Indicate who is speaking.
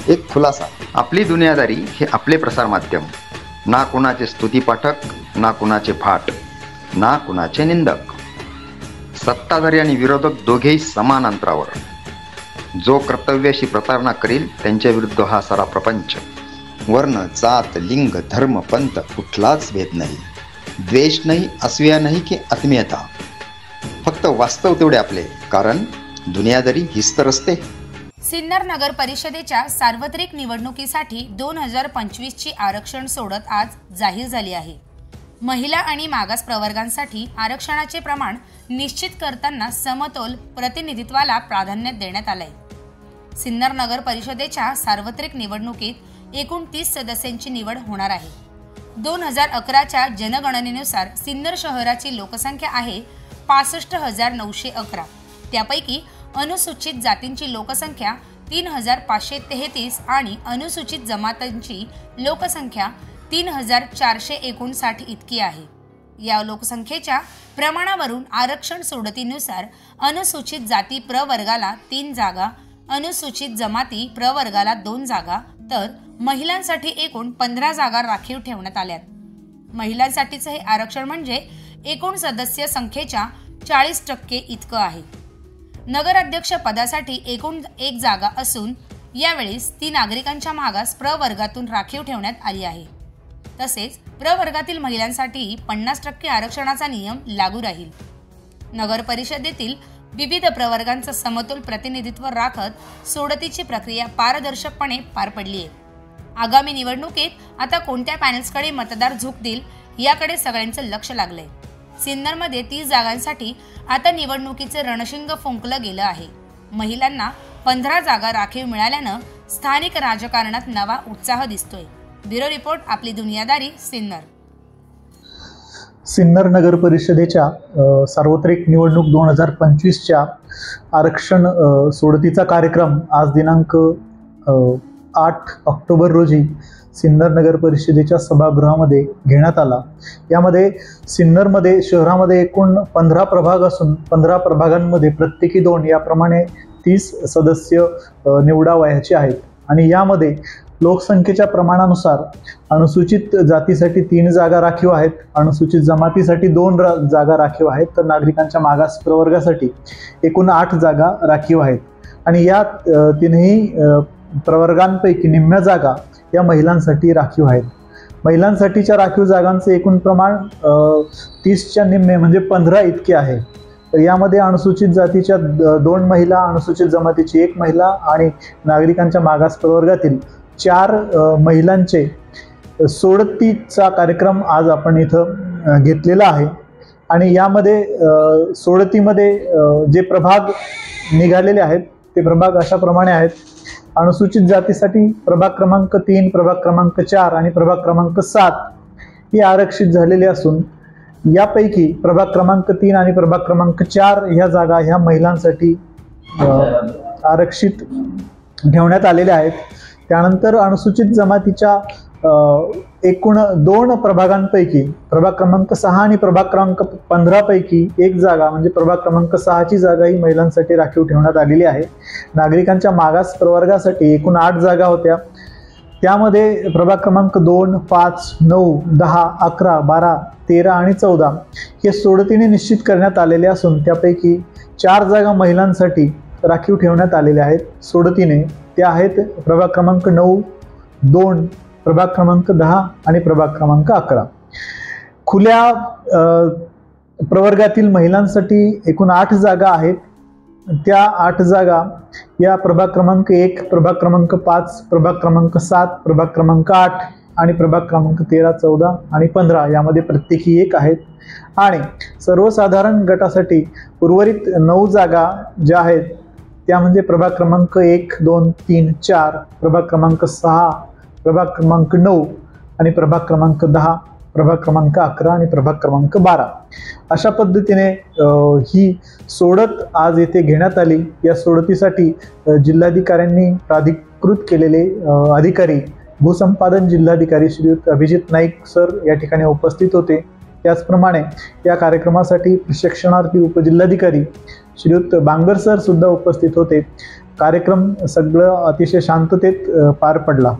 Speaker 1: एक खुलासा, आपली दुनियादारी हे आपले प्रसार माध्यम, ना कुणाचे स्तुतीपाठक, ना कुणाचे फाट, ना कुणाचे निंदक, सत्ताधारी आणि विरोधक दोघेही समान अंतरावर. जो कर्तव्याशी प्रतारणा करेल त्यांच्या विरुद्ध हा सारा प्रपंच. वर्ण, जात, लिंग, धर्म, पंथ कुठलाच भेद नाही, द्वेष नाही, असूया नाही की आत्मीयता. फक्त वास्तव तेवढे आपले, कारण दुनियादारी हीच तर असते.
Speaker 2: सिन्नर नगर परिषदेच्या सार्वत्रिक निवडणुकीसाठी 2025 ची आरक्षण सोडत आज जाहीर झाली आहे. महिला आणि मागास प्रवर्गांसाठी आरक्षणाचे प्रमाण निश्चित करताना समतोल प्रतिनिधित्वाला प्राधान्य देण्यात आले. सिन्नर नगर परिषदेच्या सार्वत्रिक निवडणुकीत एकूण 30 सदस्यांची निवड होणार आहे. 2011च्या जनगणनेनुसार सिन्नर शहराची लोकसंख्या आहे 65,911. त्यापैकी अनुसूचित जातींची लोकसंख्या 3,533 आणि अनुसूचित जमातींची लोकसंख्या 3,459 इतकी आहे. या लोकसंख्येच्या प्रमाणावरून आरक्षण सोडतीनुसार अनुसूचित जाती प्रवर्गाला 3 जागा, अनुसूचित जमाती प्रवर्गाला 2 जागा, तर महिलांसाठी एकूण 15 जागा राखीव ठेवण्यात आल्यात. महिलांसाठीचे हे आरक्षण म्हणजे एकूण सदस्य संख्येच्या 40% इतकं आहे. नगराध्यक्ष पदासाठी एकूण 1 जागा असून यावेळेस ती नागरिकांच्या मागास प्रवर्गातून राखीव ठेवण्यात आली आहे. तसेच प्रवर्गातील महिलांसाठी 50% आरक्षणाचा नियम लागू राहील. नगर परिषदेतील विविध प्रवर्गांचं समतोल प्रतिनिधित्व राखत सोडतीची प्रक्रिया पारदर्शकपणे पार पडली आहे. आगामी निवडणुकीत आता कोणत्या पॅनल्सकडे मतदार झुकतील याकडे सगळ्यांचं लक्ष लागलंय. सिन्नरमध्ये 30 जागांसाठी आता निवडणुकीचे रणशिंग फुंकलं गेलं आहे. महिलांना 15 जागा राखीव मिळाल्यानं स्थानिक राजकारणात नवा उत्साह दिसतोय. ब्युरो रिपोर्ट, आपली दुनियादारी, सिन्नर.
Speaker 3: सिन्नर नगर परिषदेच्या सार्वत्रिक निवडणूक 2025च्या आरक्षण सोडतीचा कार्यक्रम आज दिनांक 8 ऑक्टोबर रोजी सिन्नर नगर परिषदेच्या सभागृहामध्ये घेण्यात आला. यामध्ये सिन्नरमध्ये शहरामध्ये एकूण 15 प्रभाग असून 15 प्रभागांमध्ये प्रत्येकी 2 याप्रमाणे 30 सदस्य निवडावयाचे आहेत. आणि यामध्ये लोकसंख्येच्या प्रमाणानुसार अनुसूचित जातीसाठी 3 जागा राखीव आहेत, अनुसूचित जमातीसाठी 2 जागा राखीव आहेत, तर नागरिकांच्या मागास प्रवर्गासाठी एकूण 8 जागा राखीव आहेत. आणि या तीनही प्रवर्गांपैकी निम्म्या जागा या महिलांसाठी राखीव आहेत. महिलांसाठीच्या राखीव जागांचे एकूण प्रमाण 30च्या निम्मे म्हणजे 15 इतके आहे. तर यामध्ये अनुसूचित जातीच्या 2 महिला, अनुसूचित जमातीची 1 महिला आणि नागरिकांच्या मागास प्रवर्गातील 4 महिलांचे सोडतीचा कार्यक्रम आज आपण इथं घेतलेला आहे. आणि यामध्ये सोडतीमध्ये जे प्रभाग निघालेले आहेत ते प्रभाग अशाप्रमाणे आहेत. अनुसूचित जातीसाठी प्रभाग क्रमांक 3, प्रभाग क्रमांक 4 आणि प्रभाग क्रमांक 7 हे आरक्षित झालेले असून यापैकी प्रभाग क्रमांक 3 आणि प्रभाग क्रमांक 4 ह्या जागा ह्या महिलांसाठी आरक्षित ठेवण्यात आलेल्या आहेत. त्यानंतर अनुसूचित जमातीच्या एकूण 2 प्रभागांपैकी प्रभाग क्रमांक 6 आणि प्रभाग क्रमांक 15 पैकी 1 जागा म्हणजे प्रभाग क्रमांक 6ची जागा ही महिलांसाठी राखीव ठेवण्यात आलेली आहे. नागरिकांच्या मागास प्रवर्गासाठी एकूण 8 जागा होत्या. त्यामध्ये प्रभाग क्रमांक 2, 5, 9, 10, 11, 12, 13 आणि 14 हे सोडतीने निश्चित करण्यात आलेले असून त्यापैकी 4 जागा महिलांसाठी राखीव ठेवण्यात आलेल्या आहेत सोडतीने. त्या आहेत प्रभाग क्रमांक 9, 2, प्रभाग क्रमांक 10 आणि प्रभाग क्रमांक 11. खुल्या प्रवर्गातील महिलांसाठी एकूण 8 जागा आहेत. त्या 8 जागा या प्रभाग क्रमांक 1, प्रभाग क्रमांक 5, प्रभाग क्रमांक 7, प्रभाग क्रमांक 8 आणि प्रभाग क्रमांक 13, 14 आणि 15 यामध्ये प्रत्येकी 1 आहेत. आणि सर्वसाधारण गटासाठी उर्वरित 9 जागा ज्या आहेत त्या म्हणजे प्रभाग क्रमांक 1, 2, 3, 4, प्रभाग क्रमांक 6, प्रभाग क्रमांक 9 आणि प्रभाग क्रमांक 10, प्रभाग क्रमांक 11 आणि प्रभाग क्रमांक 12 अशा पद्धतीने ही सोडत आज येथे घेण्यात आली. या सोडतीसाठी जिल्हाधिकाऱ्यांनी प्राधिकृत केलेले अधिकारी भूसंपादन जिल्हाधिकारी श्रीयुत अभिजित नाईक सर या ठिकाणी उपस्थित होते. त्याचप्रमाणे या कार्यक्रमासाठी प्रशिक्षणार्थी उपजिल्हाधिकारी श्रीयुत बांगर सर सुद्धा उपस्थित होते. कार्यक्रम सगळं अतिशय शांततेत पार पडला.